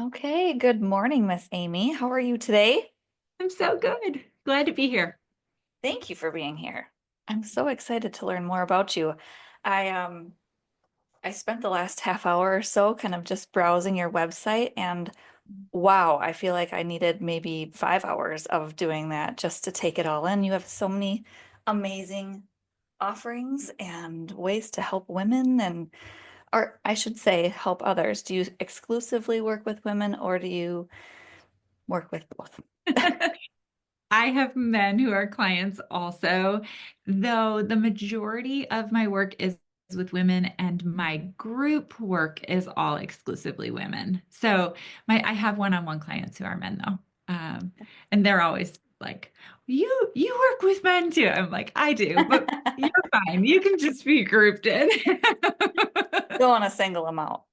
Okay, good morning, Miss Amy. How are you today? I'm so good. Glad to be here. Thank you for being here. I'm so excited to learn more about you. I um I spent the last half hour or so kind of just browsing your website and wow, I feel like I needed maybe 5 hours of doing that just to take it all in. You have so many amazing offerings and ways to help women or I should say help others. Do you exclusively work with women or do you work with both? I have men who are clients also, though the majority of my work is with women and my group work is all exclusively women. So I have one-on-one clients who are men though. Um, and they're always like, you work with men too. I'm like, I do, but you're fine. You can just be grouped in. Don't want to single them out.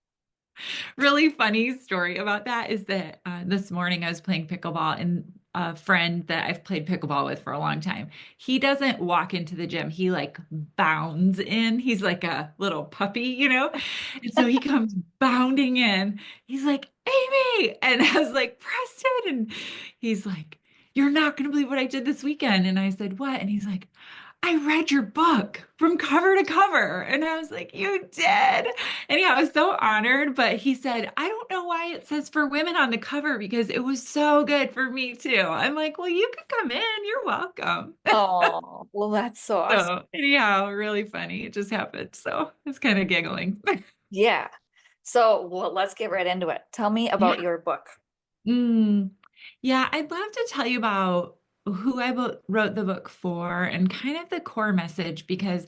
Really funny story about that is that this morning I was playing pickleball and a friend that I've played pickleball with for a long time. He doesn't walk into the gym. He like bounds in. He's like a little puppy, you know? And so he comes bounding in. He's like, Amy. And I was like, Preston. And he's like, you're not going to believe what I did this weekend. And I said, what? And he's like, I read your book from cover to cover. And I was like, you did? Anyhow, I was so honored, but he said, I don't know why it says for women on the cover because it was so good for me too. I'm like, well, you could come in. You're welcome. Oh, well, that's so awesome. So, anyhow, really funny. It just happened. So, it's kind of giggling. Yeah. So, well, let's get right into it. Tell me about Yeah. your book. Mm. Yeah, I'd love to tell you about who I wrote the book for and kind of the core message because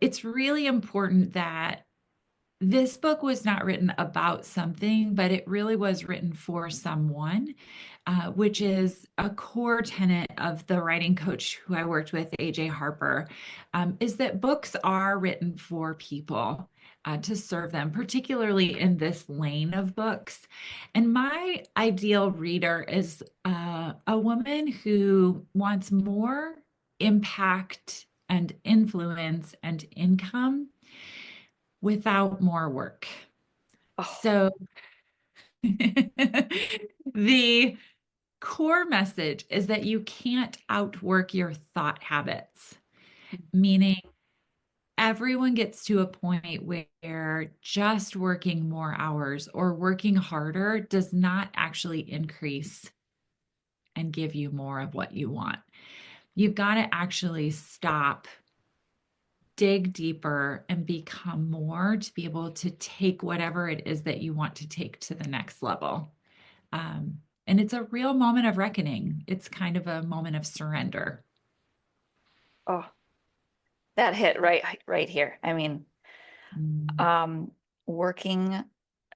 it's really important that this book was not written about something, but it really was written for someone, which is a core tenet of the writing coach who I worked with, AJ Harper, is that books are written for people. To serve them, particularly in this lane of books. And my ideal reader is a woman who wants more impact and influence and income without more work. Oh, So the core message is that you can't outwork your thought habits, meaning everyone gets to a point where just working more hours or working harder does not actually increase and give you more of what you want. You've got to actually stop, dig deeper, and become more to be able to take whatever it is that you want to take to the next level. And it's a real moment of reckoning. It's kind of a moment of surrender. oh, that hit right here. I mean, Mm, um, working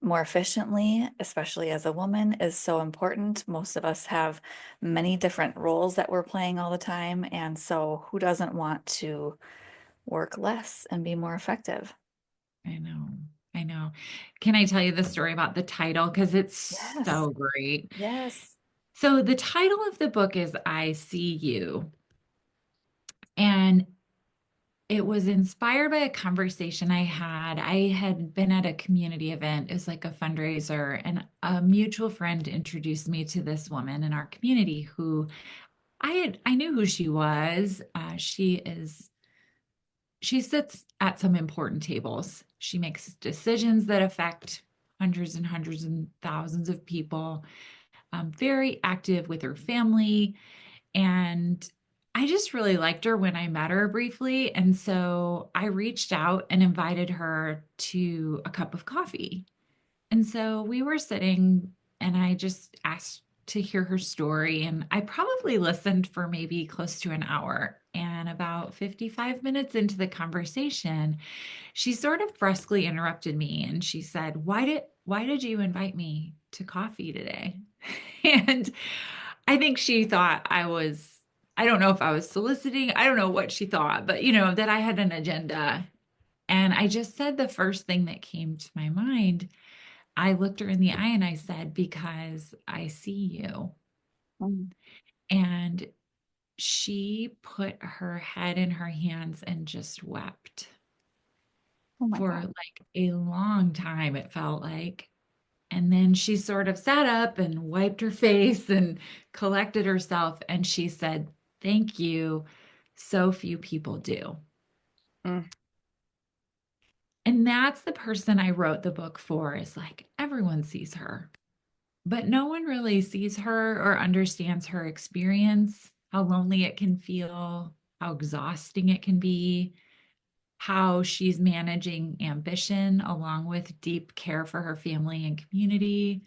more efficiently, especially as a woman, is so important. Most of us have many different roles that we're playing all the time, and so who doesn't want to work less and be more effective? I know. I know. Can I tell you the story about the title? Because it's Yes. so great. Yes. So, the title of the book is I See You. And it was inspired by a conversation I had. I had been at a community event, it was like a fundraiser, and a mutual friend introduced me to this woman in our community who I knew who she was. She sits at some important tables. She makes decisions that affect hundreds and thousands of people, very active with her family. And I just really liked her when I met her briefly. And so I reached out and invited her to a cup of coffee. And so we were sitting, and I just asked to hear her story. And I probably listened for maybe close to an hour. And about 55 minutes into the conversation, she sort of brusquely interrupted me and she said, why did you invite me to coffee today? And I think she thought I don't know if I was soliciting, I don't know what she thought, but that I had an agenda. And I just said the first thing that came to my mind. I looked her in the eye and I said, because I see you. Mm. And she put her head in her hands and just wept Oh my for God. like a long time, it felt like. And then she sort of sat up and wiped her face and collected herself. And she said, "Thank you. So few people do." Mm, And that's the person I wrote the book for, is like everyone sees her, but no one really sees her or understands her experience, how lonely it can feel, how exhausting it can be, how she's managing ambition along with deep care for her family and community,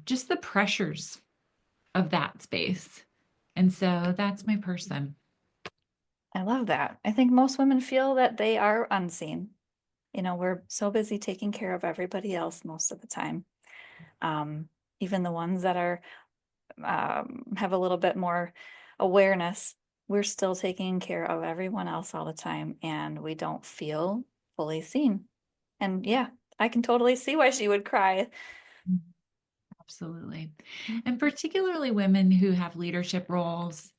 just the pressures of that space. And so that's my person. I love that. I think most women feel that they are unseen. You know, we're so busy taking care of everybody else most of the time. Um, Even the ones that are have a little bit more awareness, we're still taking care of everyone else all the time, and we don't feel fully seen. And yeah, I can totally see why she would cry. Absolutely. And particularly women who have leadership roles,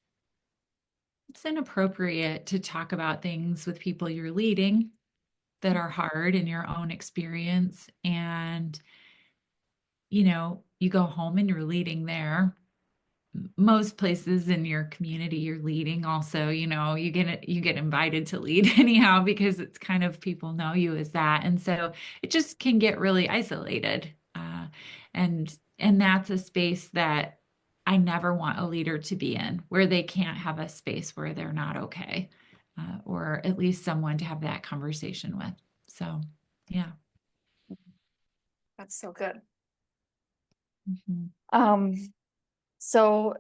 it's inappropriate to talk about things with people you're leading that are hard in your own experience. And, you go home and you're leading there. Most places in your community you're leading also, you get invited to lead anyhow, because it's kind of, people know you as that. And so it just can get really isolated. And that's a space that I never want a leader to be in, where they can't have a space where they're not okay, or at least someone to have that conversation with. So yeah. That's so good. Mhm. Um, so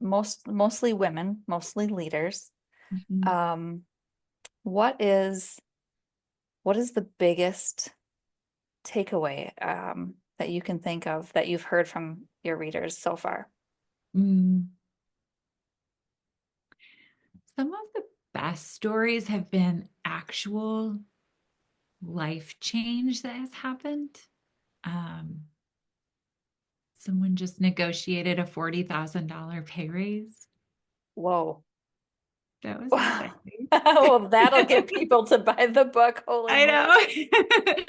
mostly women, mostly leaders. Mhm. Um, what is what is the biggest takeaway that you can think of that you've heard from your readers so far? Mm. Some of the best stories have been actual life change that has happened. Um, Someone just negotiated a $40,000 pay raise. Whoa. That was Wow. exciting. Well, that'll get people to buy the book. Holy I moly. know.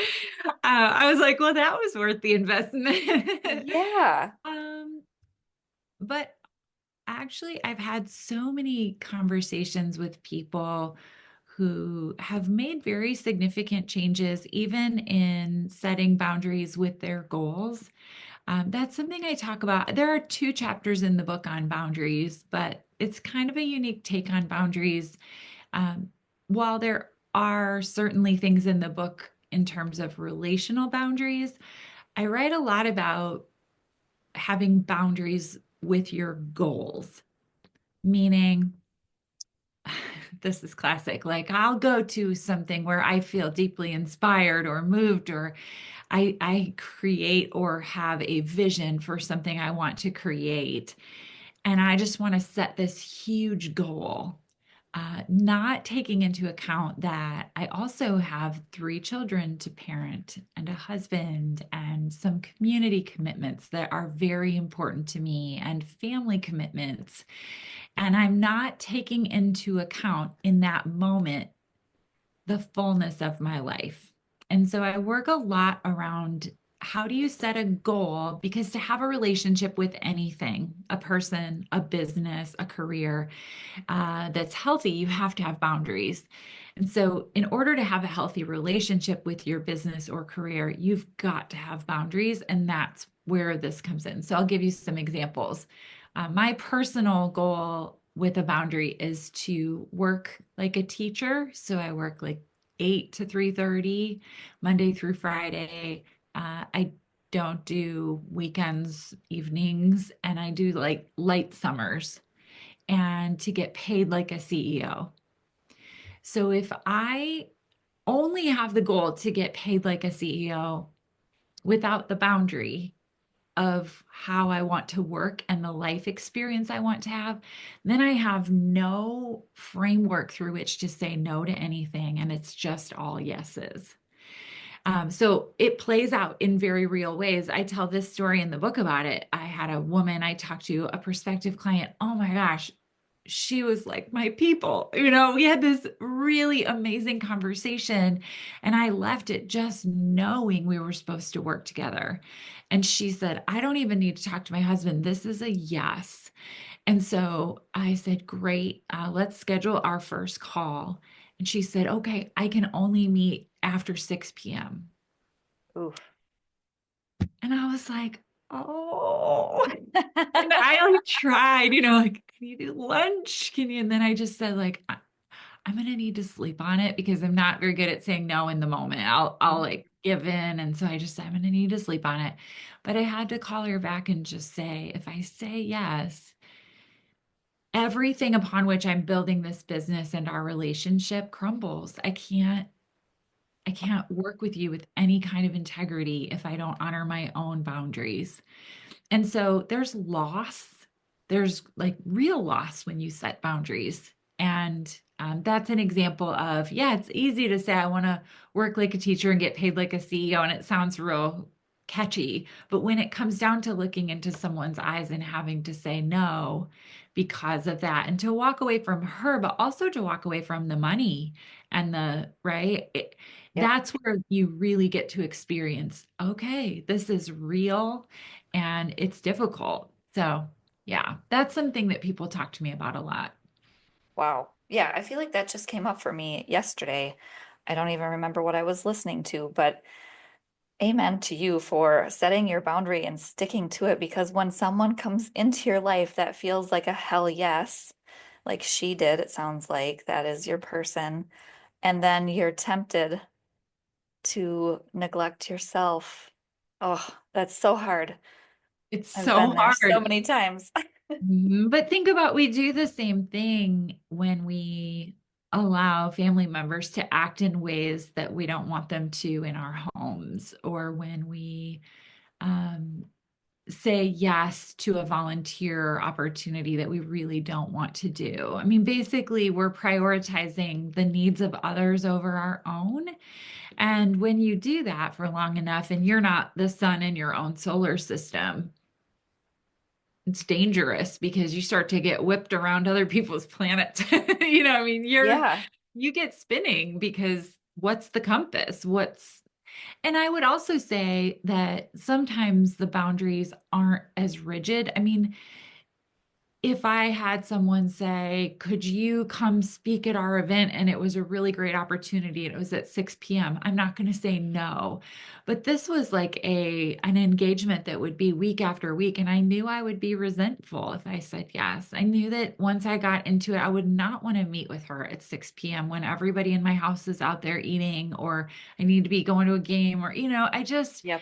I was like, well, that was worth the investment. Yeah. um, but actually, I've had so many conversations with people who have made very significant changes, even in setting boundaries with their goals. That's something I talk about. There are two chapters in the book on boundaries, but it's kind of a unique take on boundaries. Um, while there are certainly things in the book in terms of relational boundaries, I write a lot about having boundaries with your goals, meaning, this is classic. Like, I'll go to something where I feel deeply inspired or moved, or I create or have a vision for something I want to create. And I just want to set this huge goal, not taking into account that I also have three children to parent and a husband and some community commitments that are very important to me and family commitments. And I'm not taking into account in that moment the fullness of my life. And so I work a lot around, how do you set a goal? Because to have a relationship with anything, a person, a business, a career, that's healthy, you have to have boundaries. And so, in order to have a healthy relationship with your business or career, you've got to have boundaries. And that's where this comes in. So, I'll give you some examples. My personal goal with a boundary is to work like a teacher. So, I work like 8 to 3:30, Monday through Friday. I don't do weekends, evenings, and I do like light summers, and to get paid like a CEO. So if I only have the goal to get paid like a CEO without the boundary of how I want to work and the life experience I want to have, then I have no framework through which to say no to anything. And it's just all yeses. So it plays out in very real ways. I tell this story in the book about it. I had a woman I talked to, a prospective client. Oh my gosh, she was like my people. We had this really amazing conversation, and I left it just knowing we were supposed to work together. And she said, I don't even need to talk to my husband. This is a yes. And so I said, great, let's schedule our first call. And she said, okay, I can only meet after 6 p.m. Oof. And I was like, oh. And I like tried, like, can you do lunch? Can you? And then I just said, like, I'm gonna need to sleep on it because I'm not very good at saying no in the moment. I'll like give in. And so I just said, I'm gonna need to sleep on it. But I had to call her back and just say, if I say yes, everything upon which I'm building this business and our relationship crumbles. I can't work with you with any kind of integrity if I don't honor my own boundaries. And so there's loss. There's like real loss when you set boundaries. And that's an example of, yeah, it's easy to say, I want to work like a teacher and get paid like a CEO. And it sounds real catchy. But when it comes down to looking into someone's eyes and having to say no because of that, and to walk away from her, but also to walk away from the money and right? Yep. That's where you really get to experience, okay, this is real and it's difficult. So, yeah, that's something that people talk to me about a lot. Wow. Yeah, I feel like that just came up for me yesterday. I don't even remember what I was listening to, but amen to you for setting your boundary and sticking to it because when someone comes into your life that feels like a hell yes, like she did, it sounds like that is your person, and then you're tempted to neglect yourself. Oh, that's so hard. It's I've so been there so hard. many times. But think about, we do the same thing when we allow family members to act in ways that we don't want them to in our homes, or when we um, say yes to a volunteer opportunity that we really don't want to do. I mean, basically, we're prioritizing the needs of others over our own. And when you do that for long enough and you're not the sun in your own solar system, it's dangerous because you start to get whipped around other people's planets. I mean, Yeah. you get spinning because what's the compass? And I would also say that sometimes the boundaries aren't as rigid. I mean, if I had someone say, could you come speak at our event? And it was a really great opportunity and it was at 6 p.m. I'm not going to say no. But this was like an engagement that would be week after week. And I knew I would be resentful if I said yes. I knew that once I got into it, I would not want to meet with her at 6 p.m. when everybody in my house is out there eating, or I need to be going to a game, or, I just, Yep.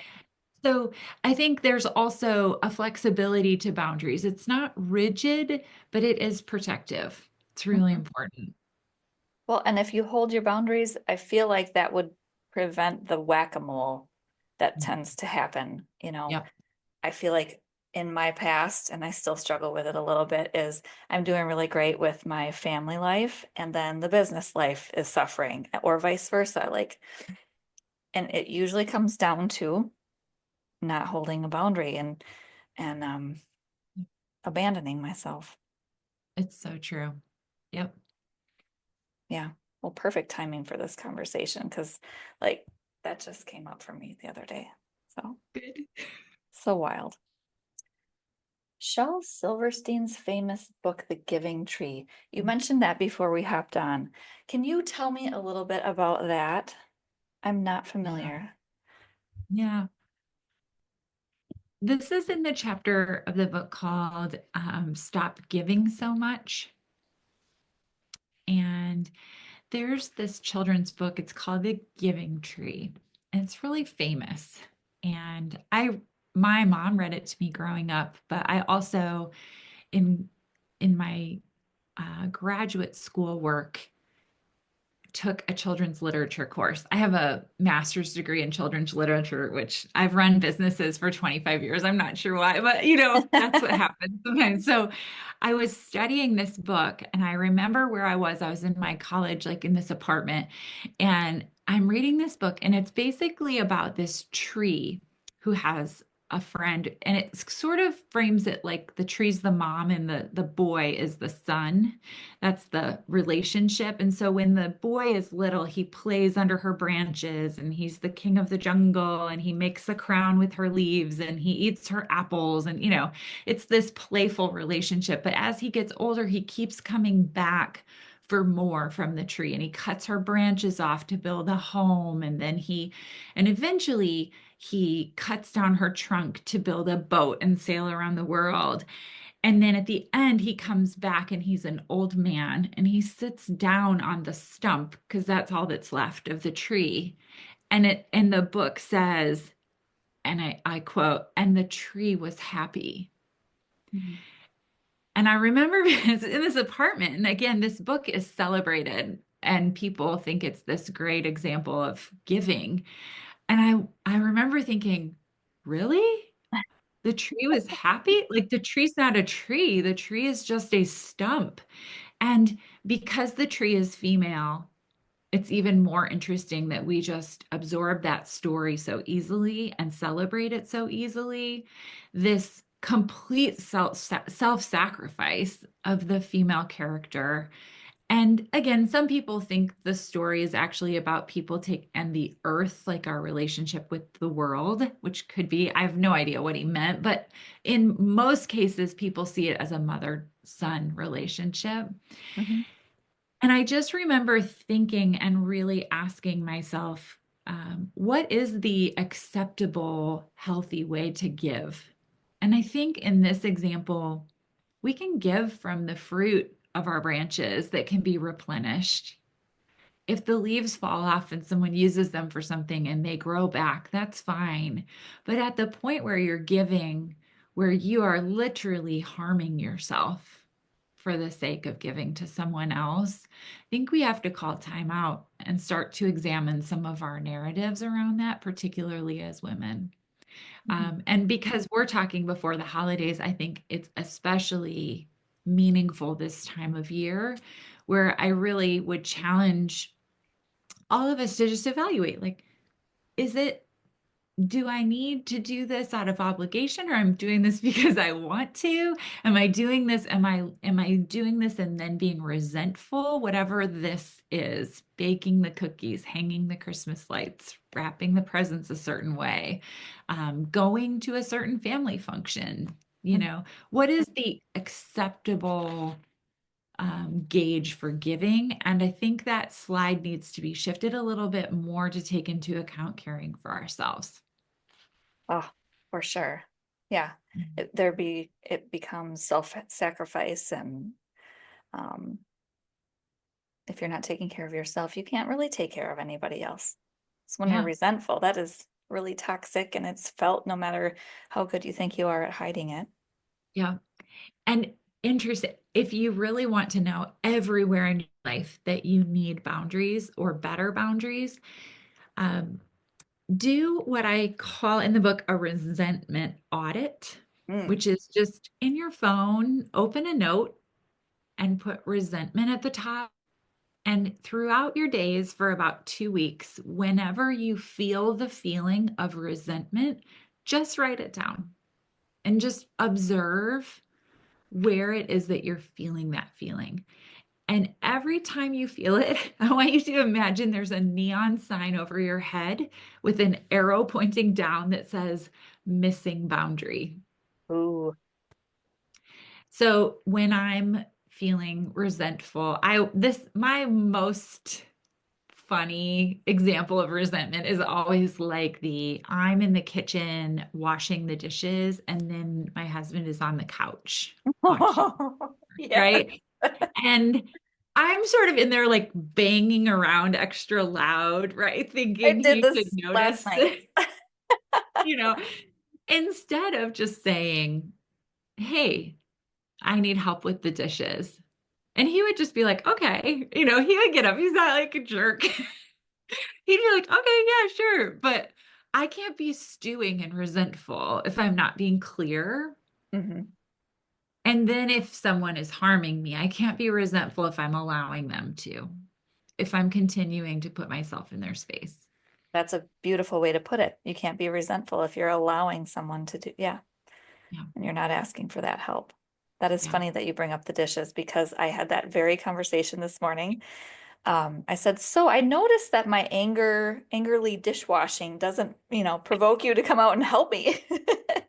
so I think there's also a flexibility to boundaries. It's not rigid, but it is protective. It's really Mhm. important. Well, and if you hold your boundaries, I feel like that would prevent the whack-a-mole that tends to happen. Yep. I feel like in my past, and I still struggle with it a little bit, is I'm doing really great with my family life, and then the business life is suffering, or vice versa. And it usually comes down to not holding a boundary and abandoning myself. It's so true. Yep. Yeah. Well, perfect timing for this conversation because like that just came up for me the other day. So, Good. so wild. Shel Silverstein's famous book, The Giving Tree. You mentioned that before we hopped on. Can you tell me a little bit about that? I'm not Yeah. familiar. Yeah. This is in the chapter of the book called Stop Giving So Much. And there's this children's book. It's called The Giving Tree. And it's really famous. And my mom read it to me growing up, but I also in my graduate school work took a children's literature course. I have a master's degree in children's literature, which I've run businesses for 25 years. I'm not sure why, but that's what happens sometimes. So I was studying this book and I remember where I was. I was in my college, like in this apartment, and I'm reading this book, and it's basically about this tree who has a friend, and it sort of frames it like the tree's the mom and the boy is the son. That's the relationship. And so when the boy is little, he plays under her branches and he's the king of the jungle and he makes a crown with her leaves and he eats her apples, and it's this playful relationship. But as he gets older, he keeps coming back for more from the tree, and he cuts her branches off to build a home, and eventually he cuts down her trunk to build a boat and sail around the world. And then at the end, he comes back and he's an old man and he sits down on the stump because that's all that's left of the tree. And the book says, and I quote, and the tree was happy. Mhm. And I remember in this apartment, and again, this book is celebrated and people think it's this great example of giving. And I remember thinking, really? The tree was happy? Like the tree's not a tree. The tree is just a stump. And because the tree is female, it's even more interesting that we just absorb that story so easily and celebrate it so easily. This complete self-sacrifice of the female character. And again, some people think the story is actually about people take and the earth, like our relationship with the world, which could be, I have no idea what he meant, but in most cases, people see it as a mother-son relationship. Mhm. And I just remember thinking and really asking myself, what is the acceptable, healthy way to give? And I think in this example, we can give from the fruit of our branches that can be replenished. If the leaves fall off and someone uses them for something and they grow back, that's fine. But at the point where you're giving, where you are literally harming yourself for the sake of giving to someone else, I think we have to call time out and start to examine some of our narratives around that, particularly as women. Mhm. And because we're talking before the holidays, I think it's especially meaningful this time of year where I really would challenge all of us to just evaluate like, is it do I need to do this out of obligation or I'm doing this because I want to? Am I doing this? Am I doing this and then being resentful? Whatever this is, baking the cookies, hanging the Christmas lights, wrapping the presents a certain way, going to a certain family function. What is the acceptable gauge for giving? And I think that slide needs to be shifted a little bit more to take into account caring for ourselves. Oh, for sure. Yeah. It becomes self-sacrifice and um if you're not taking care of yourself, you can't really take care of anybody else. So when we're Yeah, resentful, that is really toxic and it's felt no matter how good you think you are at hiding it. yeah. And interesting, if you really want to know everywhere in your life that you need boundaries or better boundaries, um, do what I call in the book a resentment audit, Mm. which is just in your phone, open a note and put resentment at the top. And throughout your days for about 2 weeks, whenever you feel the feeling of resentment, just write it down and just observe where it is that you're feeling that feeling. And every time you feel it, I want you to imagine there's a neon sign over your head with an arrow pointing down that says missing boundary. Ooh. So when I'm feeling resentful, my most funny example of resentment is always like the I'm in the kitchen washing the dishes and then my husband is on the couch watching, Yeah. right? And I'm sort of in there like banging around extra loud, right? I Thinking did he should this last notice, night. you know, instead of just saying, hey, I need help with the dishes. And he would just be like, okay, he would get up. He's not like a jerk. He'd be like, okay, yeah, sure. But I can't be stewing and resentful if I'm not being clear. Hmm. And then if someone is harming me, I can't be resentful if I'm allowing them to, if I'm continuing to put myself in their space. That's a beautiful way to put it. You can't be resentful if you're allowing someone to do, yeah, Yeah. and you're not asking for that help. That is Yeah. funny that you bring up the dishes because I had that very conversation this morning. I said, so I noticed that my angrily dishwashing doesn't, provoke you to come out and help me.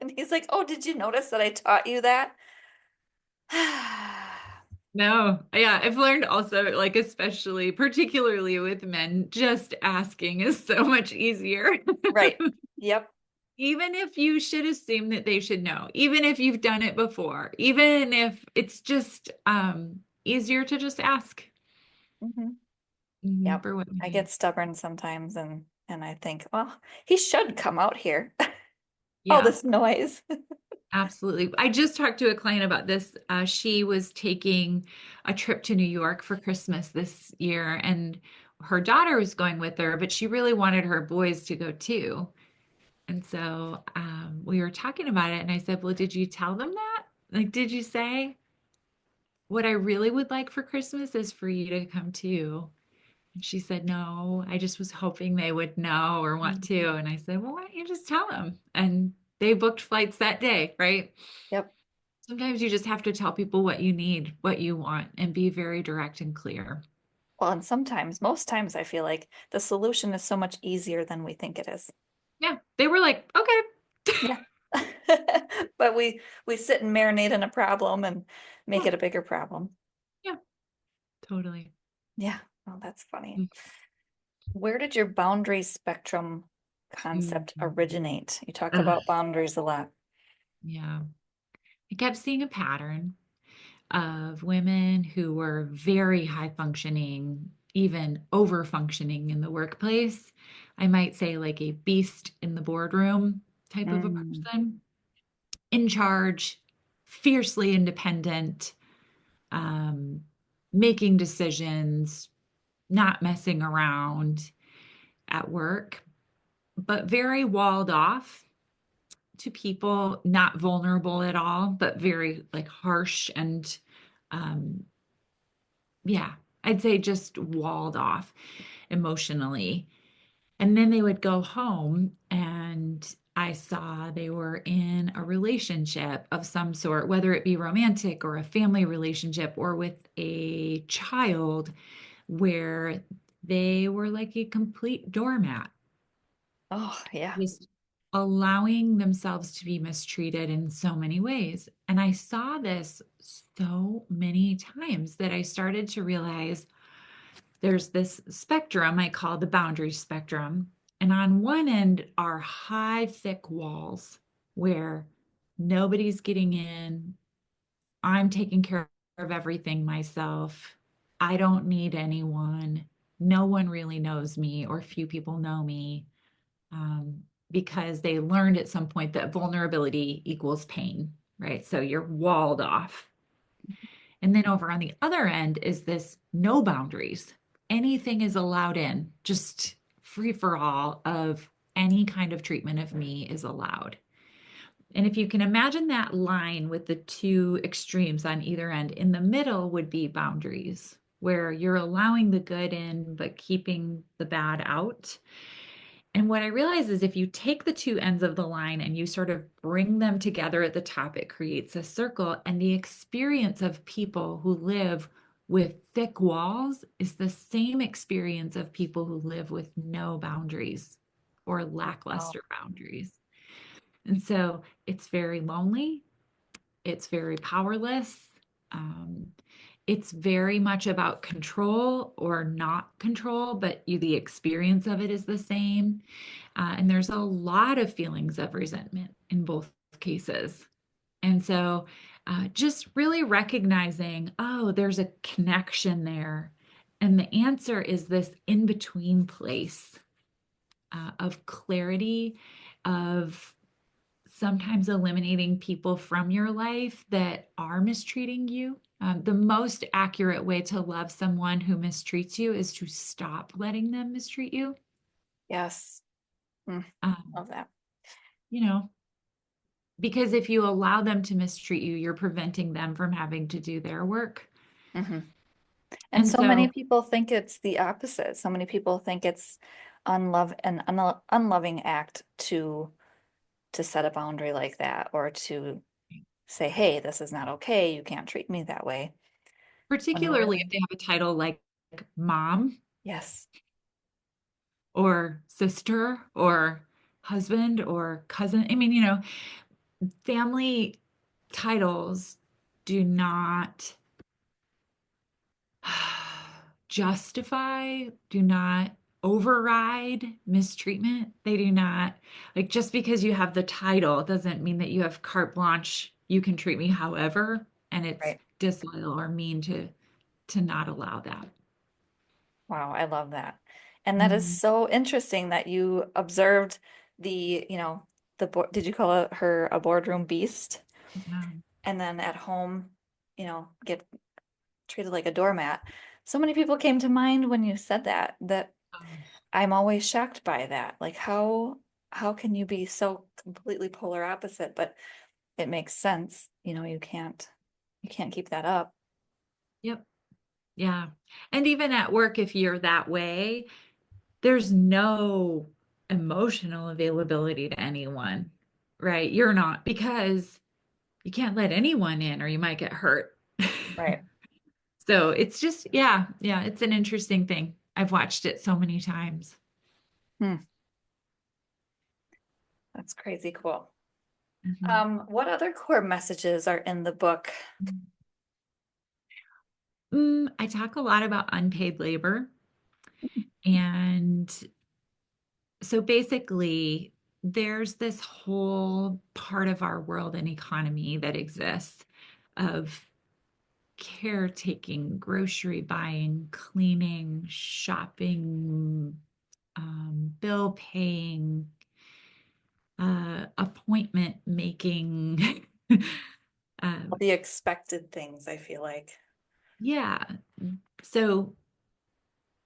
And he's like, oh, did you notice that I taught you that? No, yeah, I've learned also, like, especially particularly with men, just asking is so much easier. Right. Yep. Even if you should assume that they should know, even if you've done it before, even if it's just easier to just ask Hmm. Yep. for what you I need. get stubborn sometimes and I think, well, he should come out here. All Yeah. this noise. Absolutely. I just talked to a client about this. She was taking a trip to New York for Christmas this year, and her daughter was going with her, but she really wanted her boys to go too. And so we were talking about it, and I said, well, did you tell them that? Like, did you say, what I really would like for Christmas is for you to come too? And she said, no, I just was hoping they would know or want Mhm. to. And I said, well, why don't you just tell them? And they booked flights that day, right? Yep. Sometimes you just have to tell people what you need, what you want, and be very direct and clear. Well, and sometimes, most times, I feel like the solution is so much easier than we think it is. Yeah, they were like, okay. Yeah. But we sit and marinate in a problem and make Yeah, it a bigger problem. yeah, totally. Yeah. Well, that's funny. Mm, Where did your boundary spectrum mm, concept originate? You talk ugh, about boundaries a lot. yeah. I kept seeing a pattern of women who were very high functioning, even over functioning in the workplace. I might say like a beast in the boardroom type of a Mm. person, in charge, fiercely independent, um, making decisions, not messing around at work, but very walled off to people, not vulnerable at all, but very like harsh and um, yeah, I'd say just walled off emotionally. And then they would go home and I saw they were in a relationship of some sort, whether it be romantic or a family relationship or with a child, where they were like a complete doormat, Oh, yeah. just allowing themselves to be mistreated in so many ways. And I saw this so many times that I started to realize there's this spectrum I call the boundary spectrum. And on one end are high, thick walls where nobody's getting in. I'm taking care of everything myself. I don't need anyone. No one really knows me, or few people know me, because they learned at some point that vulnerability equals pain, right? So you're walled off. And then over on the other end is this no boundaries. Anything is allowed in, just free for all of any kind of treatment of me is allowed. And if you can imagine that line with the two extremes on either end, in the middle would be boundaries, where you're allowing the good in, but keeping the bad out. And what I realize is if you take the two ends of the line and you sort of bring them together at the top, it creates a circle. And the experience of people who live with thick walls is the same experience of people who live with no boundaries or Oh, lackluster boundaries. And so it's very lonely, it's very powerless. Um, it's very much about control or not control, but the experience of it is the same. And there's a lot of feelings of resentment in both cases. And so just really recognizing, oh, there's a connection there. And the answer is this in between place of clarity, of sometimes eliminating people from your life that are mistreating you. The most accurate way to love someone who mistreats you is to stop letting them mistreat you. yes. Mm, Um, love that. you know, because if you allow them to mistreat you, you're preventing them from having to do their work. Hmm. And And so many so, people think it's the opposite. So many people think it's unloving act to set a boundary like that or to say, hey, this is not okay. You can't treat me that way. When Particularly if really, they have a title like mom yes, or sister or husband or cousin. I mean, family titles do not justify, do not override mistreatment. They do not, like, just because you have the title doesn't mean that you have carte blanche. You can treat me however, and it's right. disloyal or mean to not allow that. Wow, I love that. And that is Mhm. so interesting that you observed did you call her a boardroom beast? Yeah. And then at home, get treated like a doormat. So many people came to mind when you said that Um, I'm always shocked by that. Like how can you be so completely polar opposite? But it makes sense. You can't keep that up. yep. Yeah. And even at work, if you're that way, there's no emotional availability to anyone, right? You're not, because you can't let anyone in or you might get hurt. Right. So it's just, yeah, yeah, it's an interesting thing. I've watched it so many times. Hmm, that's crazy cool. Mhm. What other core messages are in the book? I talk a lot about unpaid labor. And so basically, there's this whole part of our world and economy that exists of caretaking, grocery buying, cleaning, shopping, bill paying, appointment making. All um, the expected things, I feel like. yeah. So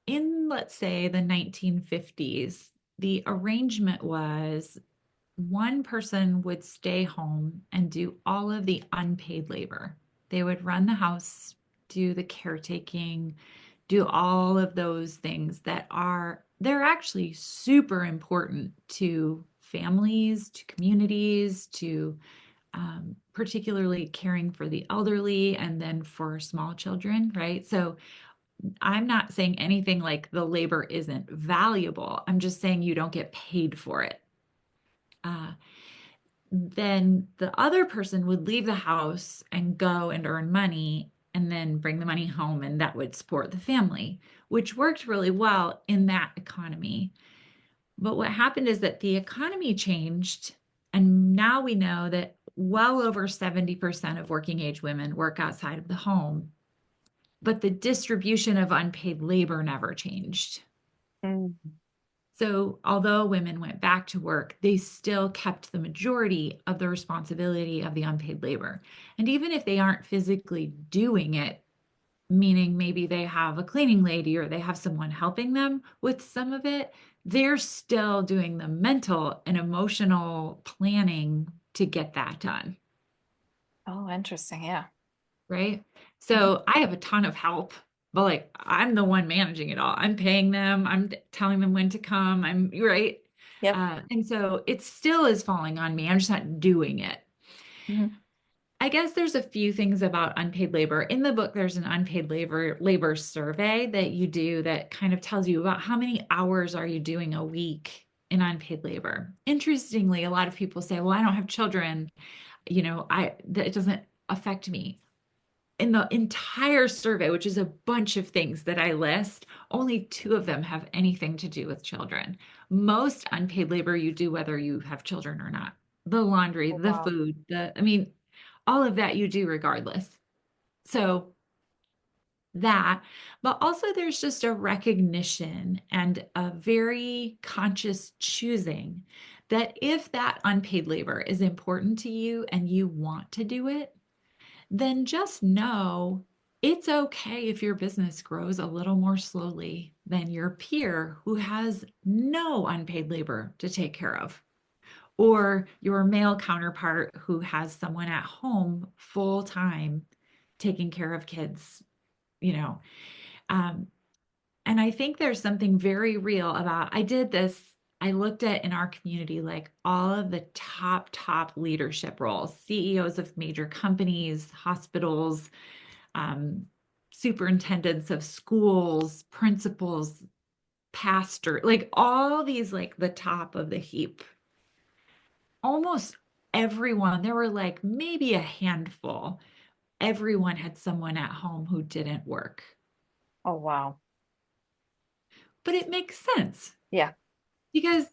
in, let's say, the 1950s, the arrangement was one person would stay home and do all of the unpaid labor. They would run the house, do the caretaking, do all of those things they're actually super important to families, to communities, to particularly caring for the elderly and then for small children, right? So I'm not saying anything like the labor isn't valuable. I'm just saying you don't get paid for it. Uh, then the other person would leave the house and go and earn money and then bring the money home, and that would support the family, which worked really well in that economy. But what happened is that the economy changed, and now we know that well over 70% of working age women work outside of the home, but the distribution of unpaid labor never changed. Mm. So, although women went back to work, they still kept the majority of the responsibility of the unpaid labor. And even if they aren't physically doing it, meaning maybe they have a cleaning lady or they have someone helping them with some of it, they're still doing the mental and emotional planning to get that done. Oh, interesting. Yeah. Right? Mhm. So I have a ton of help, but like I'm the one managing it all. I'm paying them, I'm telling them when to come, I'm right. Yep. And so it still is falling on me. I'm just not doing it. Mhm. I guess there's a few things about unpaid labor. In the book, there's an unpaid labor survey that you do that kind of tells you about how many hours are you doing a week in unpaid labor. Interestingly, a lot of people say, "Well, I don't have children, I that it doesn't affect me." In the entire survey, which is a bunch of things that I list, only two of them have anything to do with children. Most unpaid labor you do whether you have children or not. The laundry, Oh, the wow. food, I mean, all of that you do regardless. So that, but also there's just a recognition and a very conscious choosing that if that unpaid labor is important to you and you want to do it, then just know it's okay if your business grows a little more slowly than your peer who has no unpaid labor to take care of, or your male counterpart who has someone at home full time taking care of kids, you know. Um, And I think there's something very real about, I did this, I looked at in our community, like all of the top leadership roles, CEOs of major companies, hospitals, um, superintendents of schools, principals, pastor, like all these, like the top of the heap. Almost everyone, there were like maybe a handful, everyone had someone at home who didn't work. Oh, wow. But it makes sense Yeah, because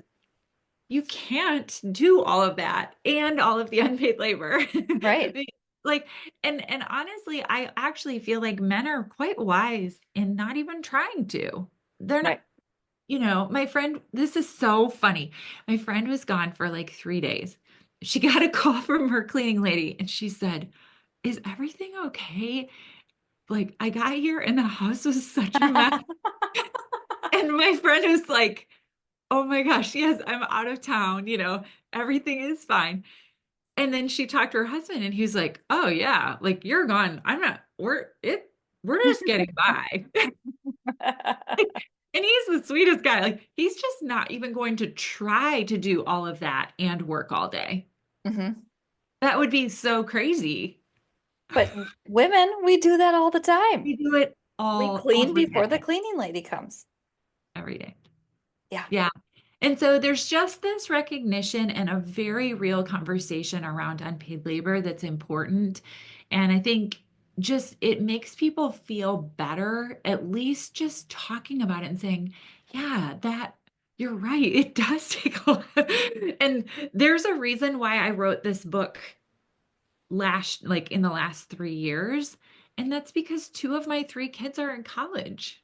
you can't do all of that and all of the unpaid labor. right, Like, and honestly, I actually feel like men are quite wise in not even trying to. They're not, right. my friend, this is so funny. My friend was gone for like 3 days. She got a call from her cleaning lady and she said, "Is everything okay? Like, I got here and the house was such a mess." And my friend was like, "Oh my gosh, yes, I'm out of town, everything is fine." And then she talked to her husband and he was like, "Oh yeah, like you're gone. I'm not, we're just getting by." And he's the sweetest guy. Like he's just not even going to try to do all of that and work all day. hmm That would be so crazy. But women, we do that all the time. We do it We all clean every before the day, cleaning lady comes. every day. Yeah, Yeah. And so there's just this recognition and a very real conversation around unpaid labor that's important. And I think just it makes people feel better, at least just talking about it and saying, yeah, that you're right. It does take a lot. And there's a reason why I wrote this book like in the last 3 years. And that's because two of my three kids are in college.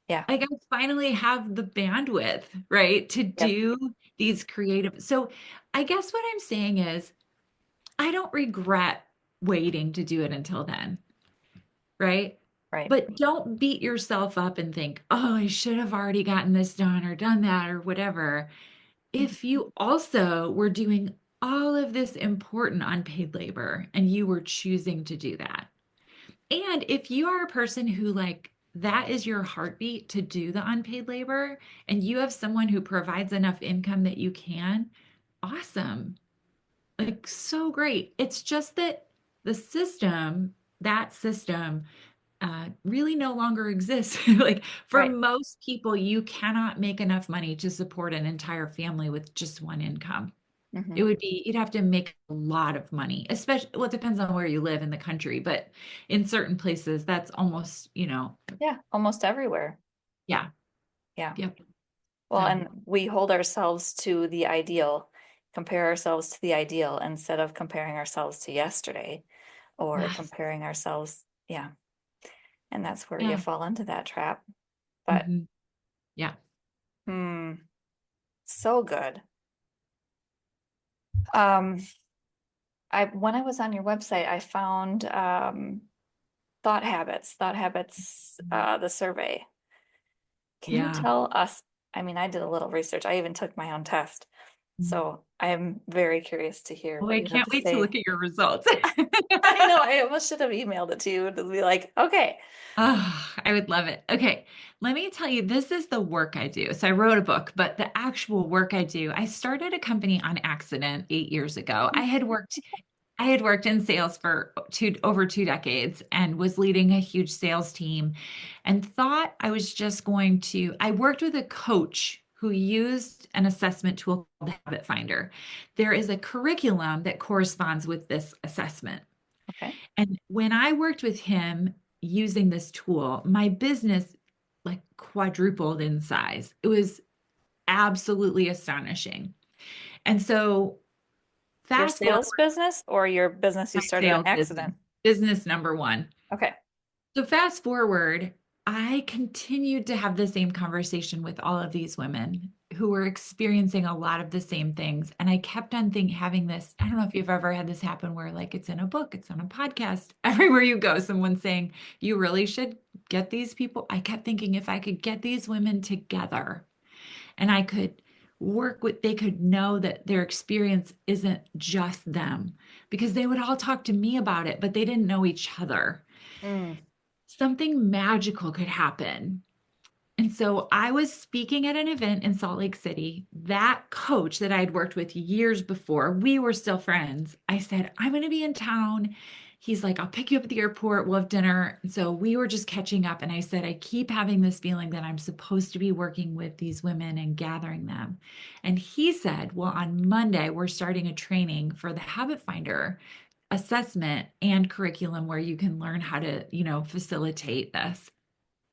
yeah, Like I finally have the bandwidth, right, to yep, do these creative. So I guess what I'm saying is I don't regret waiting to do it until then, right? right. But don't beat yourself up and think, oh, I should have already gotten this done or done that or whatever. If you also were doing all of this important unpaid labor and you were choosing to do that, and if you are a person who like that is your heartbeat to do the unpaid labor and you have someone who provides enough income that you can, awesome. Like so great. It's just that the system, that system, really no longer exists. Like for Right. most people, you cannot make enough money to support an entire family with just one income. It hmm would be, you'd have to make a lot of money, especially, well, it depends on where you live in the country, but in certain places, that's almost, Yeah, almost everywhere. yeah, Yeah. yep. Well, So, and we hold ourselves to the ideal, compare ourselves to the ideal instead of comparing ourselves to yesterday or yes, comparing ourselves. Yeah. And that's where you yeah, fall into that trap. But hmm yeah, hmm, so good. Um, I when I was on your website, I found thought habits, the survey. Can you yeah. tell us? I mean, I did a little research. I even took my own test. So I'm very curious to hear Well, what I you have can't to wait to say. look at your results. I know, I almost should have emailed it to you to be like, okay. Oh, I would love it. Okay, let me tell you, this is the work I do. So I wrote a book, but the actual work I do, I started a company on accident 8 years ago. I had worked in sales for over 2 decades and was leading a huge sales team and thought I was just going to. I worked with a coach who used an assessment tool called the Habit Finder. There is a curriculum that corresponds with this assessment. Okay. And when I worked with him using this tool, my business like quadrupled in size. It was absolutely astonishing. And so Your fast forward sales business or your business you my started on sales business, accident? business number one. Okay. So fast forward, I continued to have the same conversation with all of these women who were experiencing a lot of the same things. And I kept on having this, I don't know if you've ever had this happen where like it's in a book, it's on a podcast, everywhere you go, someone's saying, you really should get these people. I kept thinking if I could get these women together and I could they could know that their experience isn't just them because they would all talk to me about it, but they didn't know each other. Mm, Something magical could happen. And so I was speaking at an event in Salt Lake City. That coach that I'd worked with years before, we were still friends. I said, I'm going to be in town. He's like, I'll pick you up at the airport. We'll have dinner. And so we were just catching up. And I said, I keep having this feeling that I'm supposed to be working with these women and gathering them. And he said, well, on Monday, we're starting a training for the Habit Finder assessment and curriculum where you can learn how to, facilitate this.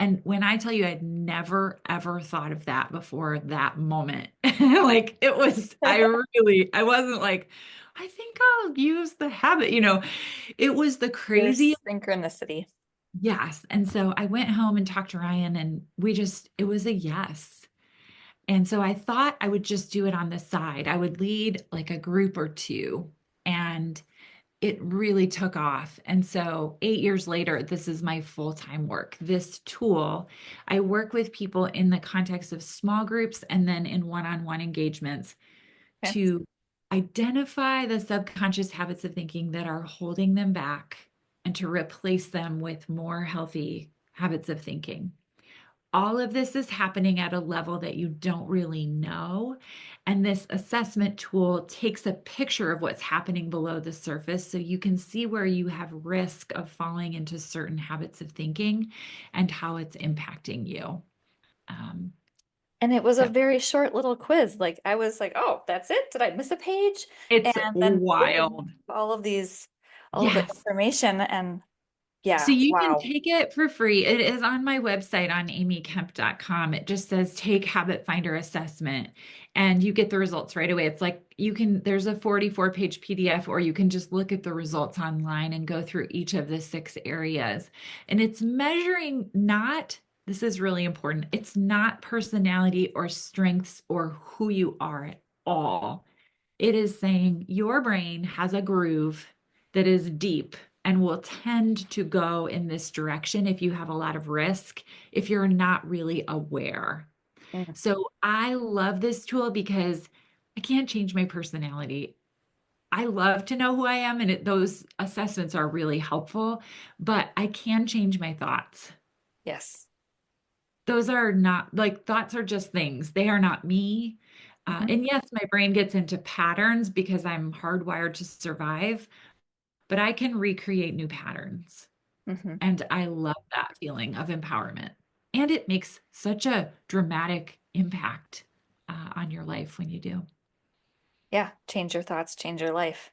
And when I tell you I'd never ever thought of that before that moment, like I wasn't like, I think I'll use the habit, it was the crazy. There's synchronicity. Yes. And so I went home and talked to Ryan and it was a yes. And so I thought I would just do it on the side. I would lead like a group or two. And it really took off. And so 8 years later, this is my full-time work. This tool, I work with people in the context of small groups and then in one-on-one engagements Okay. to identify the subconscious habits of thinking that are holding them back and to replace them with more healthy habits of thinking. All of this is happening at a level that you don't really know. And this assessment tool takes a picture of what's happening below the surface so you can see where you have risk of falling into certain habits of thinking and how it's impacting you. Um, And it was a so very short little quiz. Like I was like, oh, that's it? Did I miss a page? it's And then boom, wild. all of the Yes. information. And So yeah, you can wow. take it for free. It is on my website on amykemp.com. It just says take habit finder assessment and you get the results right away. It's like there's a 44-page PDF or you can just look at the results online and go through each of the 6 areas. And it's measuring this is really important. It's not personality or strengths or who you are at all. It is saying your brain has a groove that is deep and will tend to go in this direction if you have a lot of risk, if you're not really aware. Mm. So I love this tool because I can't change my personality. I love to know who I am, and those assessments are really helpful, but I can change my thoughts. Yes. Those are not like thoughts are just things. They are not me. Hmm. And yes, my brain gets into patterns because I'm hardwired to survive, but I can recreate new patterns. Hmm. And I love that feeling of empowerment. And it makes such a dramatic impact on your life when you do. Yeah. Change your thoughts, change your life.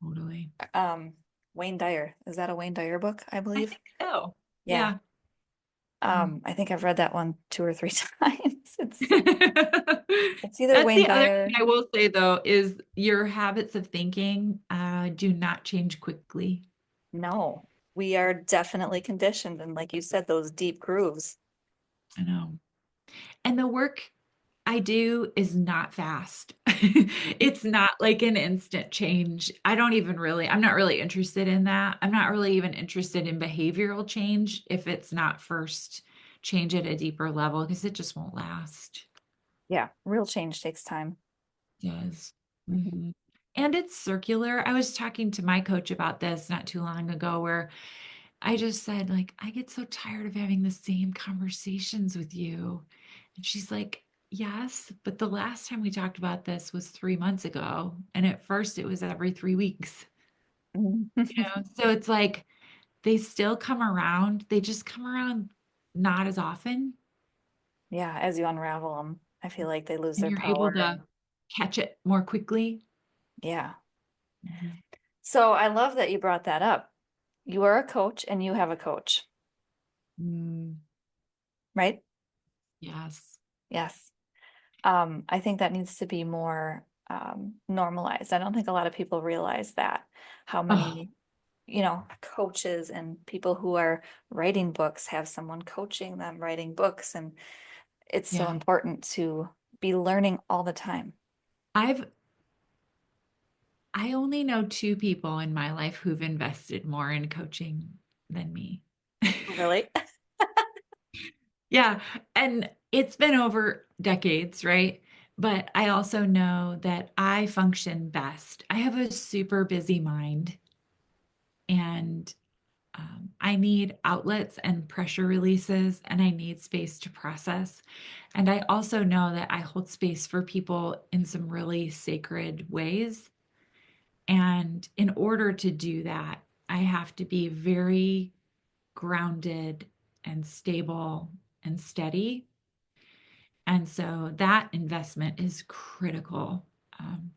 Totally. Um, Wayne Dyer. Is that a Wayne Dyer book, I I believe? think so. Yeah. Yeah. Mm. I think I've read that one 2 or 3 times. It's either That's Wayne the other thing Dyer. I will say, though, is your habits of thinking do not change quickly. No, we are definitely conditioned. And like you said, those deep grooves. I know. And the work I do is not fast. It's not like an instant change. I'm not really interested in that. I'm not really even interested in behavioral change if it's not first change at a deeper level because it just won't last. Yeah, real change takes time. It does. Mhm. Mhm. And it's circular. I was talking to my coach about this not too long ago where I just said, like, I get so tired of having the same conversations with you. And she's like, yes, but the last time we talked about this was 3 months ago. And at first it was every 3 weeks. So it's like they still come around. They just come around not as often. Yeah, as you unravel them, I feel like they lose And their you're able power to and catch it more quickly. yeah. Mhm. So I love that you brought that up. You are a coach and you have a coach, Mm, right? yes. Yes. I think that needs to be more normalized. I don't think a lot of people realize that how Oh, many, coaches and people who are writing books have someone coaching them writing books, and it's so yeah. important to be learning all the time. I've I only know 2 people in my life who've invested more in coaching than me. Really? Yeah, and it's been over decades, right? But I also know that I function best. I have a super busy mind and I need outlets and pressure releases, and I need space to process. And I also know that I hold space for people in some really sacred ways. And in order to do that, I have to be very grounded and stable and steady. And so that investment is critical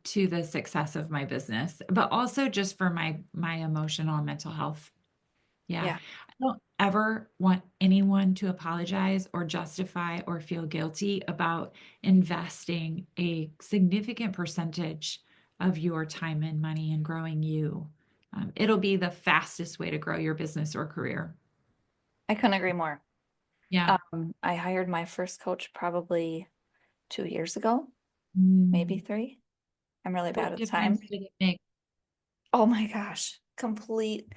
to the success of my business, but also just for my emotional and mental health. Yeah. Yeah, I don't ever want anyone to apologize or justify or feel guilty about investing a significant percentage of your time and money in growing you. It'll be the fastest way to grow your business or career. I couldn't agree more. Yeah. I hired my first coach probably 2 years ago, maybe Mm. three. I'm really bad What at difference time. did it make? Oh my gosh, complete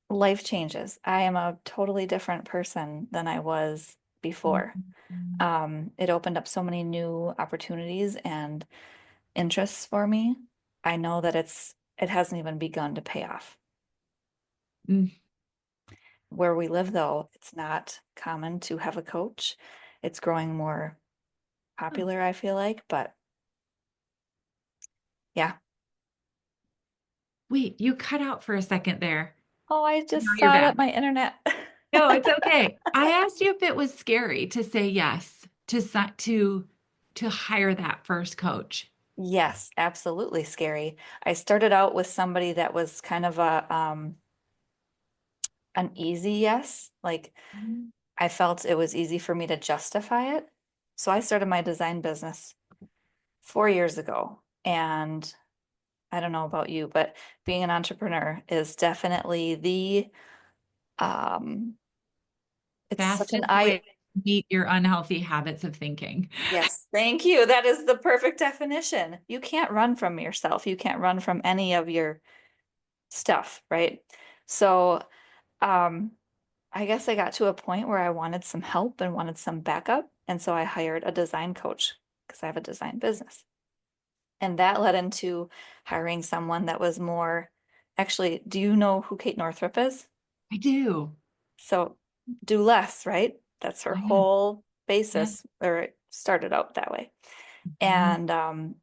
life changes. I am a totally different person than I was before. Mhm. It opened up so many new opportunities and interests for me. I know that it hasn't even begun to pay off. Mm. Where we live, though, it's not common to have a coach. It's growing more Oh, popular, I feel like, but yeah. wait, you cut out for a second there. Oh, I Now just you're saw it back. at my internet. No, it's okay. I asked you if it was scary to say yes to hire that first coach. Yes, absolutely scary. I started out with somebody that was kind of a an easy yes. Like Mhm. I felt it was easy for me to justify it. So I started my design business 4 years ago. And I don't know about you, but being an entrepreneur is definitely the it's such an Fastest way eye. to meet your unhealthy habits of thinking. Yes, thank you. That is the perfect definition. You can't run from yourself. You can't run from any of your stuff, right? So, um, I guess I got to a point where I wanted some help and wanted some backup. And so I hired a design coach because I have a design business. And that led into hiring someone that was more, actually, do you know who Kate Northrup is? I do. So do less, right? That's her Yeah. whole Yeah. basis, or it started out that way. Mhm. And,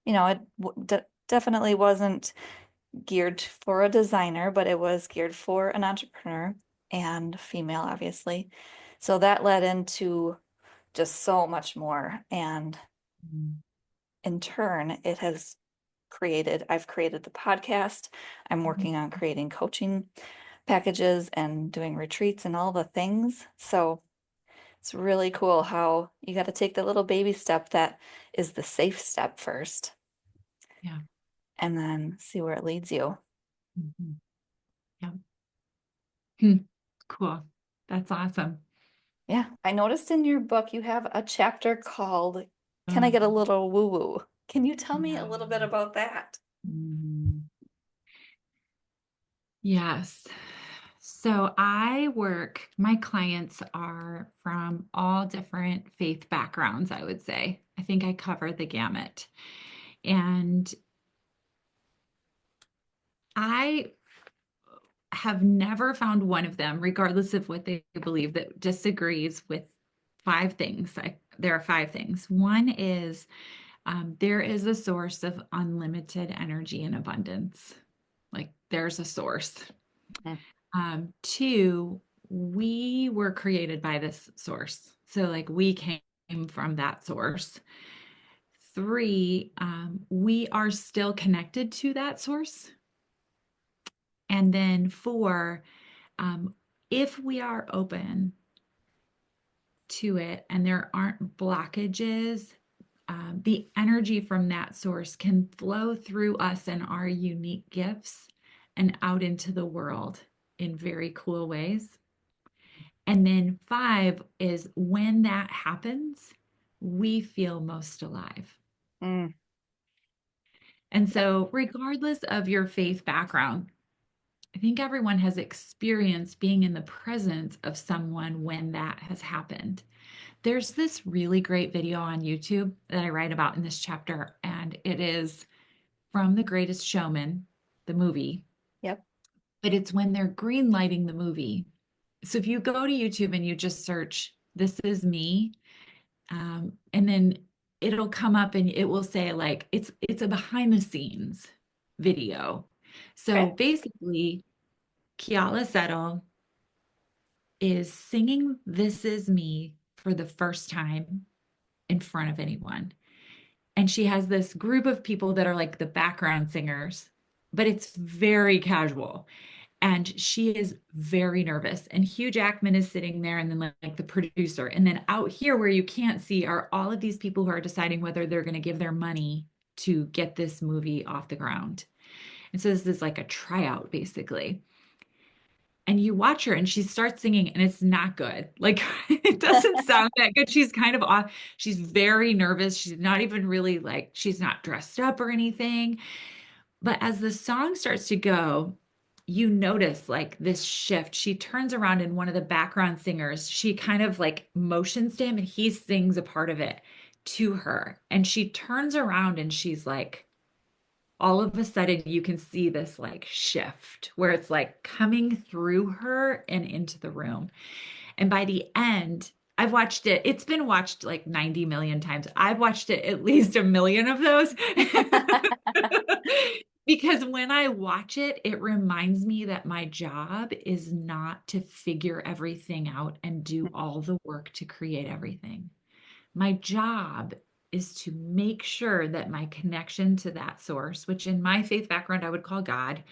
it definitely wasn't geared for a designer, but it was geared for an entrepreneur and female, obviously. So that led into just so much more. And Mhm. in turn, I've created the podcast. I'm working on creating coaching packages and doing retreats and all the things. So it's really cool how you got to take the little baby step that is the safe step first Yeah. and then see where it leads you. Mhm. Yeah. Hmm. Cool. That's awesome. Yeah. I noticed in your book you have a chapter called Can I Oh, Get a Little Woo Woo? Can you tell me a yeah. little bit about that? Mhm. Yes. So my clients are from all different faith backgrounds, I would say. I think I cover the gamut. And I have never found one of them, regardless of what they believe, that disagrees with five things. There are five things. One is there is a source of unlimited energy and abundance. Like there's a source. Mm. Two, we were created by this source. So, like, we came from that source. Three, we are still connected to that source. And then four, um, if we are open to it and there aren't blockages, the energy from that source can flow through us and our unique gifts and out into the world in very cool ways. And then five is when that happens, we feel most alive. Mm. And so, regardless of your faith background, I think everyone has experienced being in the presence of someone when that has happened. There's this really great video on YouTube that I write about in this chapter, and it is from The Greatest Showman, the movie. Yep. but it's when they're green lighting the movie. So if you go to YouTube and you just search, "This is me," and then it'll come up and it will say like it's a behind the scenes video. So Okay. basically, Kiala Settle is singing "This Is Me" for the first time in front of anyone. And she has this group of people that are like the background singers, but it's very casual. And she is very nervous. And Hugh Jackman is sitting there, and then like the producer. And then out here, where you can't see, are all of these people who are deciding whether they're going to give their money to get this movie off the ground. And so this is like a tryout, basically. And you watch her and she starts singing and it's not good. Like it doesn't sound that good. She's kind of off. She's very nervous. She's not even really like, she's not dressed up or anything. But as the song starts to go, you notice like this shift. She turns around and one of the background singers, she kind of like motions to him and he sings a part of it to her. And she turns around and she's like, all of a sudden you can see this like shift where it's like coming through her and into the room. And by the end, I've watched it. It's been watched like 90 million times. I've watched it at least a million of those. Because when I watch it, it reminds me that my job is not to figure everything out and do all the work to create everything. My job is to make sure that my connection to that source, which in my faith background I would call God,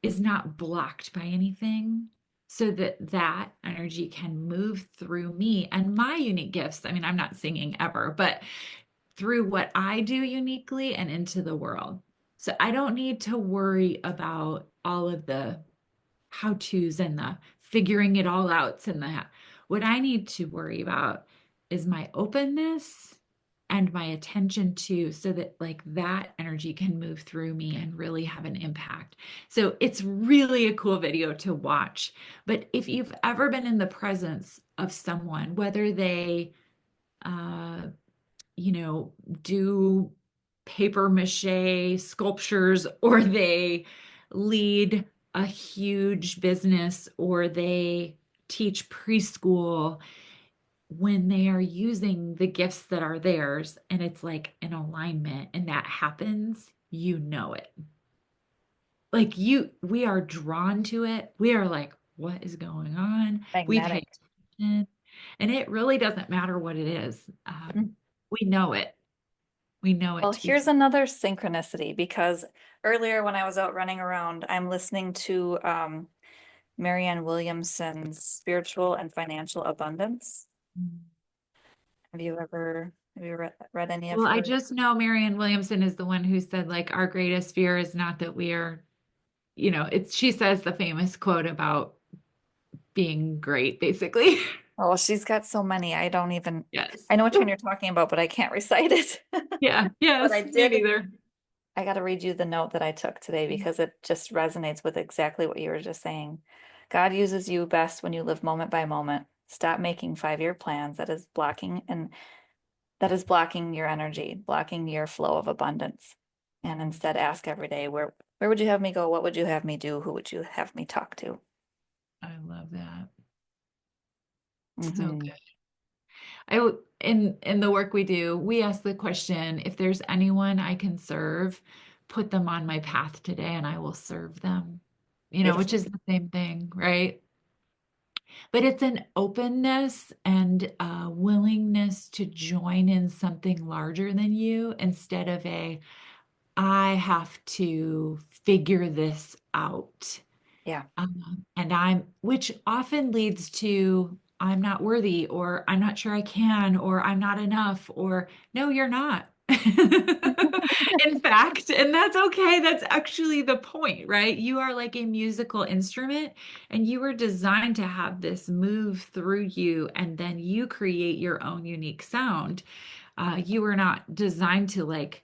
is not blocked by anything so that that energy can move through me and my unique gifts. I mean, I'm not singing ever, but through what I do uniquely and into the world. So I don't need to worry about all of the how to's and the figuring it all out and the what I need to worry about is my openness and my attention to so that like that energy can move through me and really have an impact. So it's really a cool video to watch. But if you've ever been in the presence of someone, whether they uh you know, do paper mache sculptures or they lead a huge business or they teach preschool, when they are using the gifts that are theirs and it's like an alignment and that happens, you know it. Like we are drawn to it. We are like, what is going on? We pay Magnetic. attention. And it really doesn't matter what it is. Mm. We know it. We know it Well, to be here's another synchronicity because earlier when I was out running around, I'm listening to Marianne Williamson's Spiritual and Financial Abundance. true. Have you read any of Well, I her? just know Marianne Williamson is the one who said, like, our greatest fear is not that we are, she says the famous quote about being great, basically. Oh, she's got so many. Yes. I know which one you're talking about, but I can't recite it. Yeah. But Yes. Me neither. I got to read you the note that I took today because it just resonates with exactly what you were just saying. God uses you best when you live moment by moment. Stop making 5-year plans that is blocking your energy, blocking your flow of abundance. And instead ask every day, where would you have me go? What would you have me do? Who would you have me talk to? I love that. So Hmm. good. In the work we do, we ask the question, if there's anyone I can serve, put them on my path today and I will serve them. Which Beautiful. is the same thing, right? But it's an openness and a willingness to join in something larger than you instead of I have to figure this out. Yeah. Which often leads to I'm not worthy, or I'm not sure I can, or I'm not enough, or no, you're not. In fact, and that's okay. That's actually the point, right? You are like a musical instrument, and you were designed to have this move through you, and then you create your own unique sound. You were not designed to like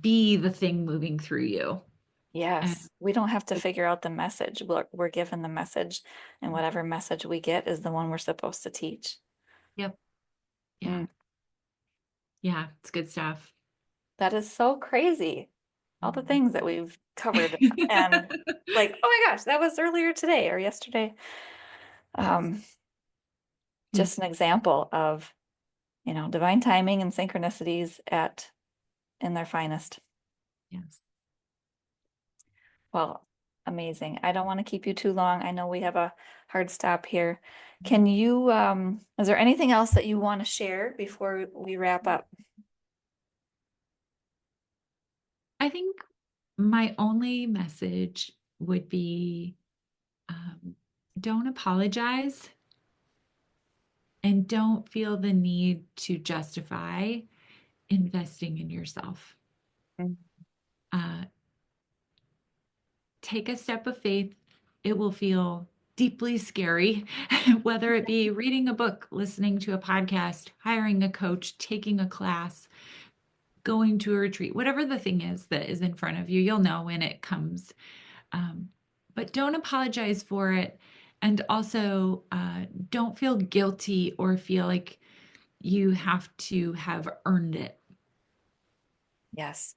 be the thing moving through you. And Yes. We don't have to figure out the message. We're given the message, and whatever message we get is the one we're supposed to teach. yep, yeah, Mm, yeah, it's good stuff. that is so crazy. all the things that we've covered. And like, oh my gosh, that was earlier today or yesterday. Yes. Um, Yeah. just an example of, divine timing and synchronicities at in their finest. Yes. Well, amazing. I don't want to keep you too long. I know we have a hard stop here. Is there anything else that you want to share before we wrap up? I think my only message would be um, don't apologize and don't feel the need to justify investing in yourself. Mm. Uh, Take a step of faith. It will feel deeply scary, whether it be reading a book, listening to a podcast, hiring a coach, taking a class, going to a retreat, whatever the thing is that is in front of you, you'll know when it comes. Um, but don't apologize for it. And also, don't feel guilty or feel like you have to have earned it. Yes,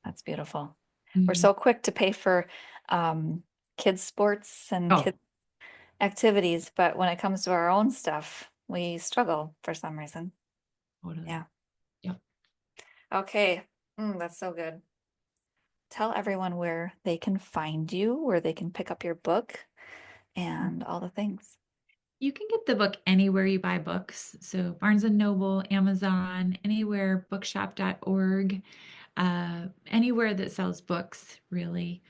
that's beautiful. We're Mhm. so quick to pay for um, kids' sports and Oh, kids' activities, but when it comes to our own stuff, we struggle for some reason. totally. Yeah. Yep. Okay. That's so good. Tell everyone where they can find you, where they can pick up your book, and all the things. You can get the book anywhere you buy books. So Barnes and Noble, Amazon, anywhere, bookshop.org, anywhere that sells books, really.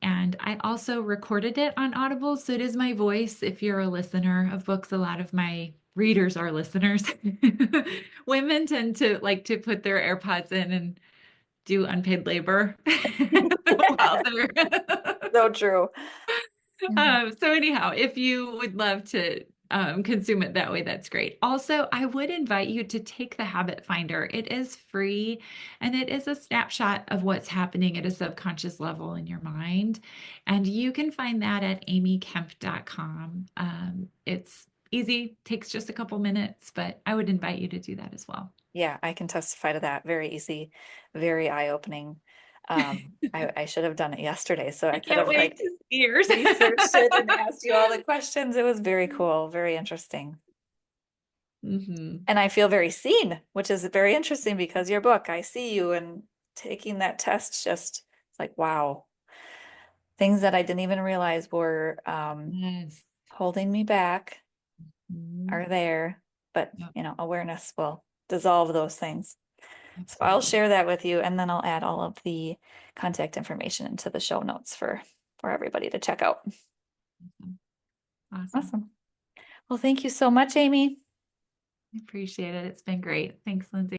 And I also recorded it on Audible. So it is my voice. If you're a listener of books, a lot of my readers are listeners. Women tend to like to put their AirPods in and do unpaid labor while they're So true. Mhm. So anyhow, if you would love to consume it that way, that's great. Also, I would invite you to take the Habit Finder. It is free and it is a snapshot of what's happening at a subconscious level in your mind. And you can find that at amykemp.com. It's easy, takes just a couple minutes, but I would invite you to do that as well. Yeah, I can testify to that. Very easy, very eye-opening. I should have done it yesterday, so I I could can't have wait like to see yours. researched it and asked you all the questions. It was very cool, very interesting. hmm And I feel very seen, which is very interesting because your book, I see you and taking that test just it's like, wow, things that I didn't even realize were Yes. holding me back Mhm. are there, but Yep, awareness will dissolve those things. So I'll absolutely. share that with you, and then I'll add all of the contact information into the show notes for everybody to check out. Awesome. Awesome. Awesome. Well, thank you so much, Amy. I appreciate it. It's been great. Thanks, Lindsay.